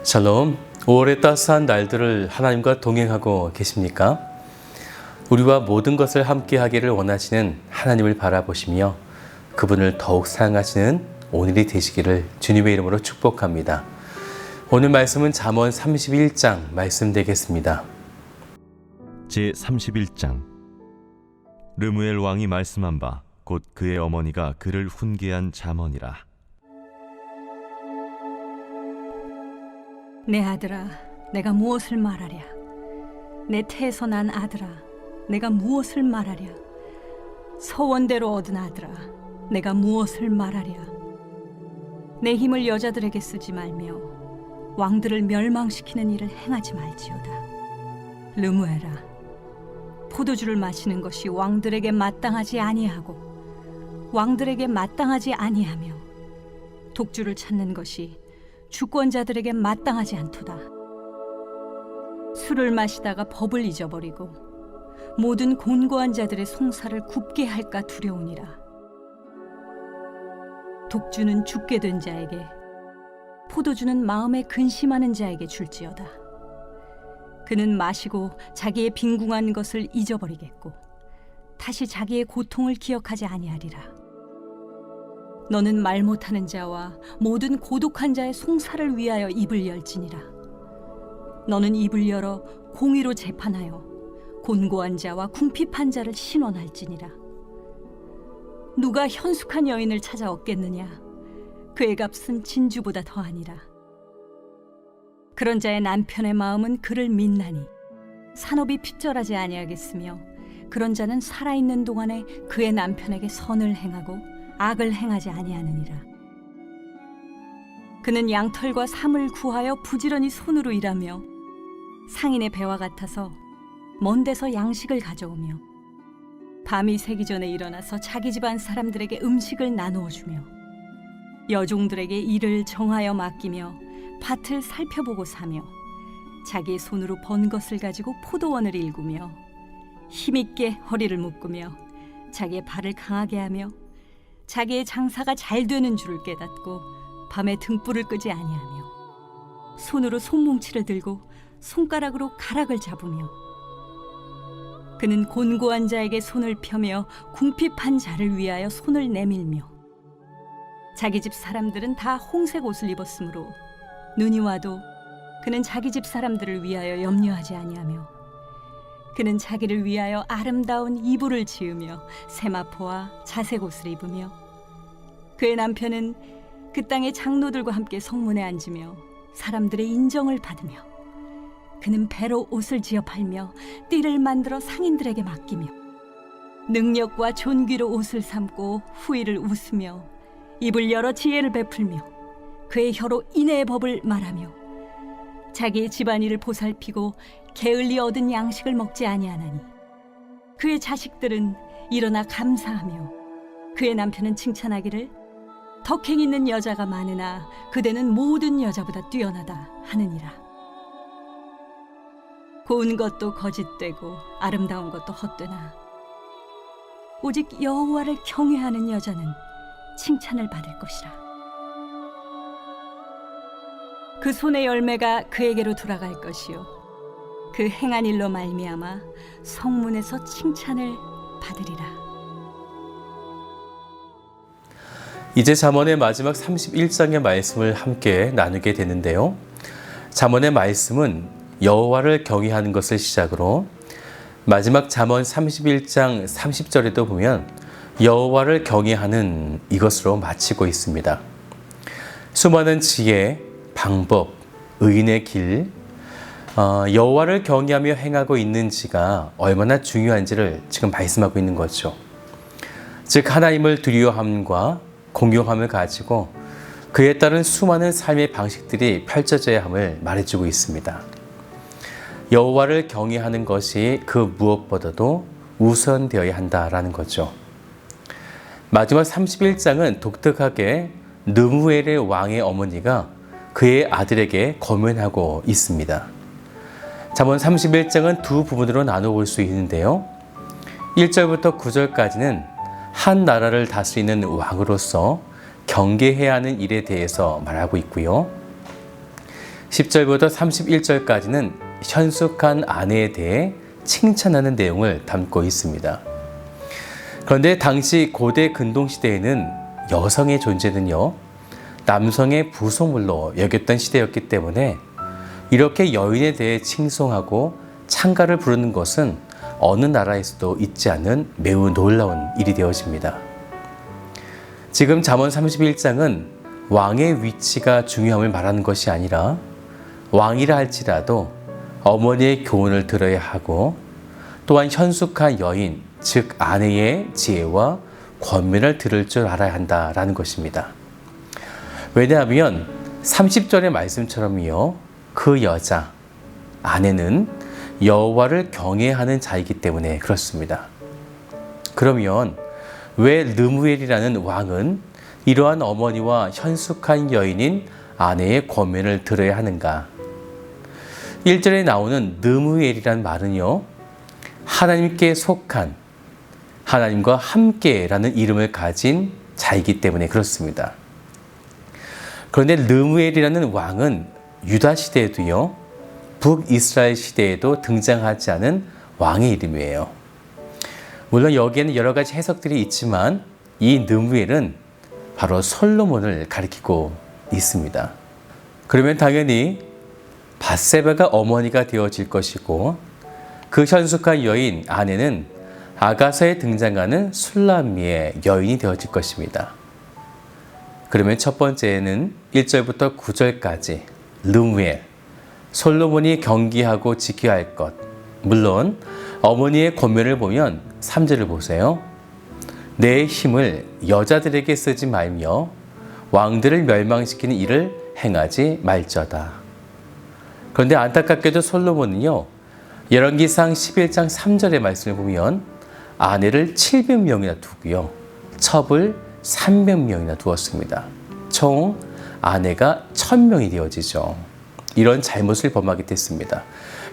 샬롬, 5월의 따스한 날들을 하나님과 동행하고 계십니까? 우리와 모든 것을 함께 하기를 원하시는 하나님을 바라보시며 그분을 더욱 사랑하시는 오늘이 되시기를 주님의 이름으로 축복합니다. 오늘 말씀은 잠언 31장 말씀 되겠습니다. 제31장 르무엘 왕이 말씀한 바 곧 그의 어머니가 그를 훈계한 잠언이라. 내 아들아, 내가 무엇을 말하랴? 내 태에서 난 아들아, 내가 무엇을 말하랴? 서원대로 얻은 아들아, 내가 무엇을 말하랴? 내 힘을 여자들에게 쓰지 말며 왕들을 멸망시키는 일을 행하지 말지어다. 르무엘아, 포도주를 마시는 것이 왕들에게 마땅하지 아니하고 왕들에게 마땅하지 아니하며 독주를 찾는 것이 주권자들에게 마땅하지 않도다. 술을 마시다가 법을 잊어버리고 모든 곤고한 자들의 송사를 굽게 할까 두려우니라. 독주는 죽게 된 자에게, 포도주는 마음에 근심하는 자에게 줄지어다. 그는 마시고 자기의 빈궁한 것을 잊어버리겠고 다시 자기의 고통을 기억하지 아니하리라. 너는 말 못하는 자와 모든 고독한 자의 송사를 위하여 입을 열지니라. 너는 입을 열어 공의로 재판하여 곤고한 자와 궁핍한 자를 신원할지니라. 누가 현숙한 여인을 찾아 얻겠느냐? 그의 값은 진주보다 더하니라. 그런 자의 남편의 마음은 그를 믿나니 산업이 핍절하지 아니하겠으며 그런 자는 살아있는 동안에 그의 남편에게 선을 행하고 악을 행하지 아니하느니라. 그는 양털과 삼을 구하여 부지런히 손으로 일하며 상인의 배와 같아서 먼 데서 양식을 가져오며 밤이 새기 전에 일어나서 자기 집안 사람들에게 음식을 나누어 주며 여종들에게 일을 정하여 맡기며 밭을 살펴보고 사며 자기의 손으로 번 것을 가지고 포도원을 일구며 힘있게 허리를 묶으며 자기의 발을 강하게 하며 자기의 장사가 잘 되는 줄을 깨닫고 밤에 등불을 끄지 아니하며 손으로 손뭉치를 들고 손가락으로 가락을 잡으며 그는 곤고한 자에게 손을 펴며 궁핍한 자를 위하여 손을 내밀며 자기 집 사람들은 다 홍색 옷을 입었으므로 눈이 와도 그는 자기 집 사람들을 위하여 염려하지 아니하며 그는 자기를 위하여 아름다운 이불을 지으며 세마포와 자색 옷을 입으며 그의 남편은 그 땅의 장로들과 함께 성문에 앉으며 사람들의 인정을 받으며 그는 배로 옷을 지어 팔며 띠를 만들어 상인들에게 맡기며 능력과 존귀로 옷을 삼고 후일을 웃으며 입을 열어 지혜를 베풀며 그의 혀로 인애의 법을 말하며 자기의 집안일을 보살피고 게을리 얻은 양식을 먹지 아니하나니 그의 자식들은 일어나 감사하며 그의 남편은 칭찬하기를 덕행 있는 여자가 많으나 그대는 모든 여자보다 뛰어나다 하느니라. 고운 것도 거짓되고 아름다운 것도 헛되나 오직 여호와를 경외하는 여자는 칭찬을 받을 것이라. 그 손의 열매가 그에게로 돌아갈 것이요 그 행한 일로 말미암아 성문에서 칭찬을 받으리라. 이제 잠언의 마지막 31장의 말씀을 함께 나누게 되는데요. 잠언의 말씀은 여호와를 경외하는 것을 시작으로 마지막 잠언 31장 30절에도 보면 여호와를 경외하는 이것으로 마치고 있습니다. 수많은 지혜, 방법, 의인의 길, 여호와를 경외하며 행하고 있는지가 얼마나 중요한지를 지금 말씀하고 있는 거죠. 즉 하나님을 두려워함과 공경함을 가지고 그에 따른 수많은 삶의 방식들이 펼쳐져야 함을 말해주고 있습니다. 여호와를 경외하는 것이 그 무엇보다도 우선되어야 한다라는 거죠. 마지막 31장은 독특하게 르무엘의 왕의 어머니가 그의 아들에게 거면하고 있습니다. 잠언 31장은 두 부분으로 나눠볼 수 있는데요. 1절부터 9절까지는 한 나라를 다스리는 왕으로서 경계해야 하는 일에 대해서 말하고 있고요. 10절부터 31절까지는 현숙한 아내에 대해 칭찬하는 내용을 담고 있습니다. 그런데 당시 고대 근동시대에는 여성의 존재는요, 남성의 부속물로 여겼던 시대였기 때문에 이렇게 여인에 대해 칭송하고 찬가를 부르는 것은 어느 나라에서도 있지 않은 매우 놀라운 일이 되어집니다. 지금 잠언 31장은 왕의 위치가 중요함을 말하는 것이 아니라 왕이라 할지라도 어머니의 교훈을 들어야 하고 또한 현숙한 여인, 즉 아내의 지혜와 권면을 들을 줄 알아야 한다라는 것입니다. 왜냐하면 30절의 말씀처럼요, 그 여자, 아내는 여호와를 경외하는 자이기 때문에 그렇습니다. 그러면 왜 르무엘이라는 왕은 이러한 어머니와 현숙한 여인인 아내의 권면을 들어야 하는가? 1절에 나오는 르무엘이란 말은요, 하나님께 속한, 하나님과 함께라는 이름을 가진 자이기 때문에 그렇습니다. 그런데 르무엘이라는 왕은 유다 시대에도요, 북이스라엘 시대에도 등장하지 않은 왕의 이름이에요. 물론 여기에는 여러 가지 해석들이 있지만 이 르무엘은 바로 솔로몬을 가리키고 있습니다. 그러면 당연히 밧세바가 어머니가 되어질 것이고 그 현숙한 여인 아내는 아가서에 등장하는 술람미의 여인이 되어질 것입니다. 그러면 첫 번째는 1절부터 9절까지 르무엘, 솔로몬이 경계하고 지켜야 할 것. 물론 어머니의 권면을 보면 3절을 보세요. 내 힘을 여자들에게 쓰지 말며 왕들을 멸망시키는 일을 행하지 말저다. 그런데 안타깝게도 솔로몬은요, 열왕기상 11장 3절의 말씀을 보면 아내를 700명이나 두고요, 첩을 300명이나 두었습니다. 총 아내가 1000명이 되어지죠. 이런 잘못을 범하게 됐습니다.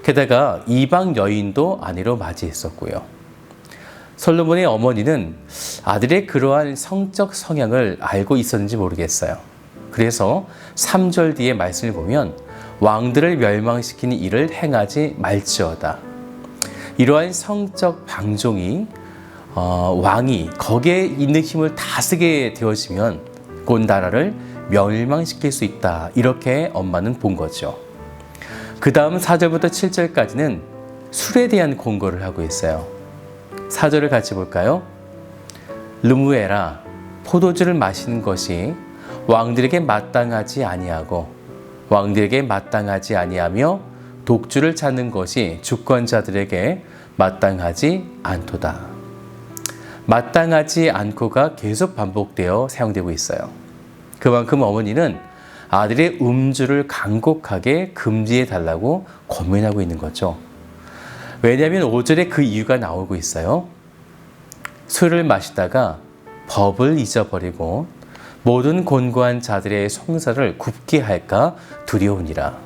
게다가 이방 여인도 아내로 맞이했었고요. 솔로몬의 어머니는 아들의 그러한 성적 성향을 알고 있었는지 모르겠어요. 그래서 3절 뒤에 말씀을 보면 왕들을 멸망시키는 일을 행하지 말지어다. 이러한 성적 방종이 왕이 거기에 있는 힘을 다 쓰게 되어지면 곧 나라를 멸망시킬 수 있다. 이렇게 엄마는 본 거죠. 그 다음 4절부터 7절까지는 술에 대한 공고를 하고 있어요. 4절을 같이 볼까요? 르무엘아, 포도주를 마시는 것이 왕들에게 마땅하지 아니하고 왕들에게 마땅하지 아니하며 독주를 찾는 것이 주권자들에게 마땅하지 않도다. 마땅하지 않고가 계속 반복되어 사용되고 있어요. 그만큼 어머니는 아들의 음주를 간곡하게 금지해 달라고 권면하고 있는 거죠. 왜냐하면 5절에 그 이유가 나오고 있어요. 술을 마시다가 법을 잊어버리고 모든 곤고한 자들의 송사를 굽게 할까 두려우니라.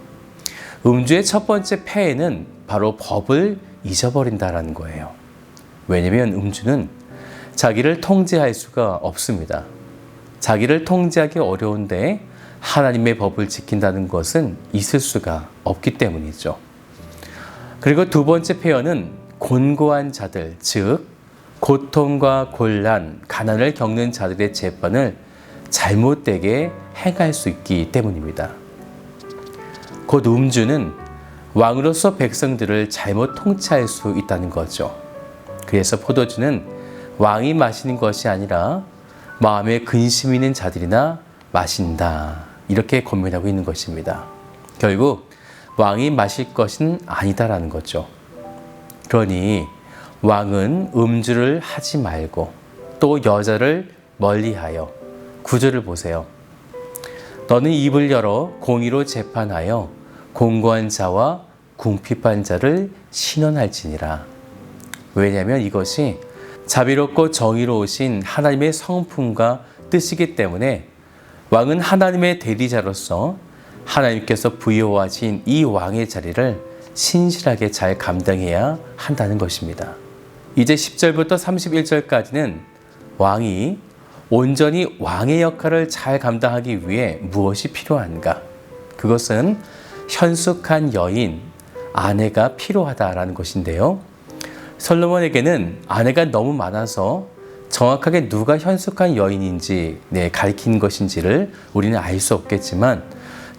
음주의 첫 번째 폐해는 바로 법을 잊어버린다라는 거예요. 왜냐하면 음주는 자기를 통제할 수가 없습니다. 자기를 통제하기 어려운데 하나님의 법을 지킨다는 것은 있을 수가 없기 때문이죠. 그리고 두 번째 폐허는 곤고한 자들, 즉 고통과 곤란, 가난을 겪는 자들의 재판을 잘못되게 행할 수 있기 때문입니다. 곧 음주는 왕으로서 백성들을 잘못 통치할 수 있다는 거죠. 그래서 포도주는 왕이 마시는 것이 아니라 마음에 근심 있는 자들이나 마신다. 이렇게 권면하고 있는 것입니다. 결국 왕이 마실 것은 아니다라는 거죠. 그러니 왕은 음주를 하지 말고 또 여자를 멀리하여 9절을 보세요. 너는 입을 열어 공의로 재판하여 공고한 자와 궁핍한 자를 신원할지니라. 왜냐하면 이것이 자비롭고 정의로우신 하나님의 성품과 뜻이기 때문에 왕은 하나님의 대리자로서 하나님께서 부여하신 이 왕의 자리를 신실하게 잘 감당해야 한다는 것입니다. 이제 10절부터 31절까지는 왕이 온전히 왕의 역할을 잘 감당하기 위해 무엇이 필요한가? 그것은 현숙한 여인, 아내가 필요하다라는 것인데요. 솔로몬에게는 아내가 너무 많아서 정확하게 누가 현숙한 여인인지 가리킨 것인지를 우리는 알 수 없겠지만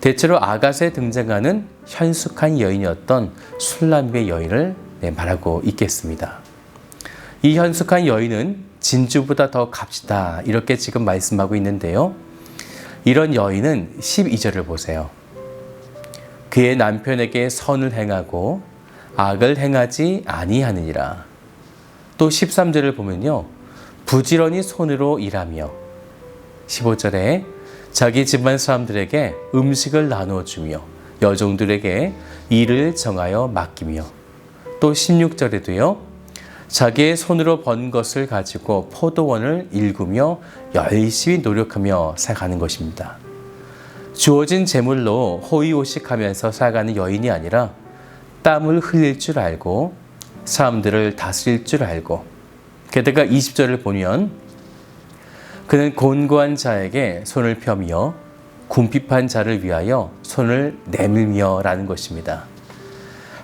대체로 아갓에 등장하는 현숙한 여인이었던 술람의 여인을 말하고 있겠습니다. 이 현숙한 여인은 진주보다 더 값지다 이렇게 지금 말씀하고 있는데요. 이런 여인은 12절을 보세요. 그의 남편에게 선을 행하고 악을 행하지 아니하느니라. 또 13절을 보면요. 부지런히 손으로 일하며 15절에 자기 집안 사람들에게 음식을 나눠주며 여종들에게 일을 정하여 맡기며 또 16절에도요. 자기의 손으로 번 것을 가지고 포도원을 일구며 열심히 노력하며 살아가는 것입니다. 주어진 재물로 호의호식하면서 살아가는 여인이 아니라 땀을 흘릴 줄 알고 사람들을 다스릴 줄 알고 게다가 20절을 보면 그는 곤고한 자에게 손을 펴며 궁핍한 자를 위하여 손을 내밀며 라는 것입니다.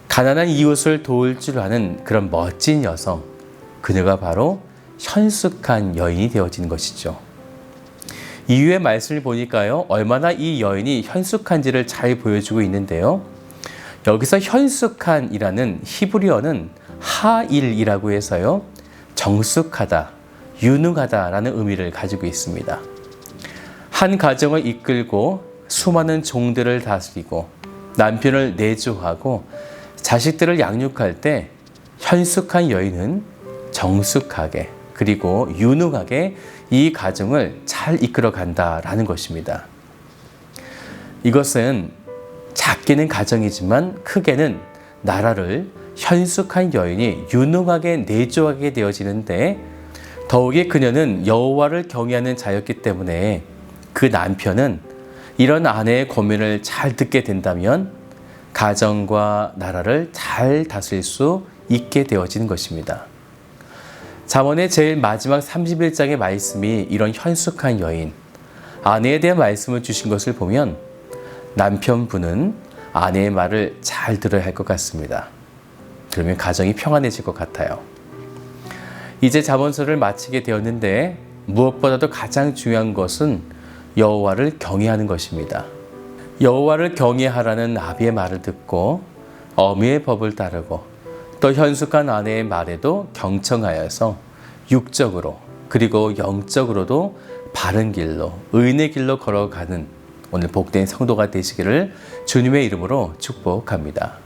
가난한 이웃을 도울 줄 아는 그런 멋진 여성, 그녀가 바로 현숙한 여인이 되어지는 것이죠. 이후의 말씀을 보니까요, 얼마나 이 여인이 현숙한지를 잘 보여주고 있는데요. 여기서 현숙한이라는 히브리어는 하일이라고 해서요, 정숙하다, 유능하다라는 의미를 가지고 있습니다. 한 가정을 이끌고 수많은 종들을 다스리고 남편을 내조하고 자식들을 양육할 때 현숙한 여인은 정숙하게 그리고 유능하게 이 가정을 잘 이끌어 간다라는 것입니다. 이것은 작게는 가정이지만 크게는 나라를 현숙한 여인이 유능하게 내조하게 되어지는데 더욱이 그녀는 여호와를 경외하는 자였기 때문에 그 남편은 이런 아내의 고민을 잘 듣게 된다면 가정과 나라를 잘 다스릴 수 있게 되어지는 것입니다. 잠언의 제일 마지막 31장의 말씀이 이런 현숙한 여인, 아내에 대한 말씀을 주신 것을 보면 남편분은 아내의 말을 잘 들어야 할 것 같습니다. 그러면 가정이 평안해질 것 같아요. 이제 잠언서를 마치게 되었는데 무엇보다도 가장 중요한 것은 여호와를 경외하는 것입니다. 여호와를 경외하라는 아비의 말을 듣고 어미의 법을 따르고 또 현숙한 아내의 말에도 경청하여서 육적으로 그리고 영적으로도 바른 길로 의인의 길로 걸어가는 오늘 복된 성도가 되시기를 주님의 이름으로 축복합니다.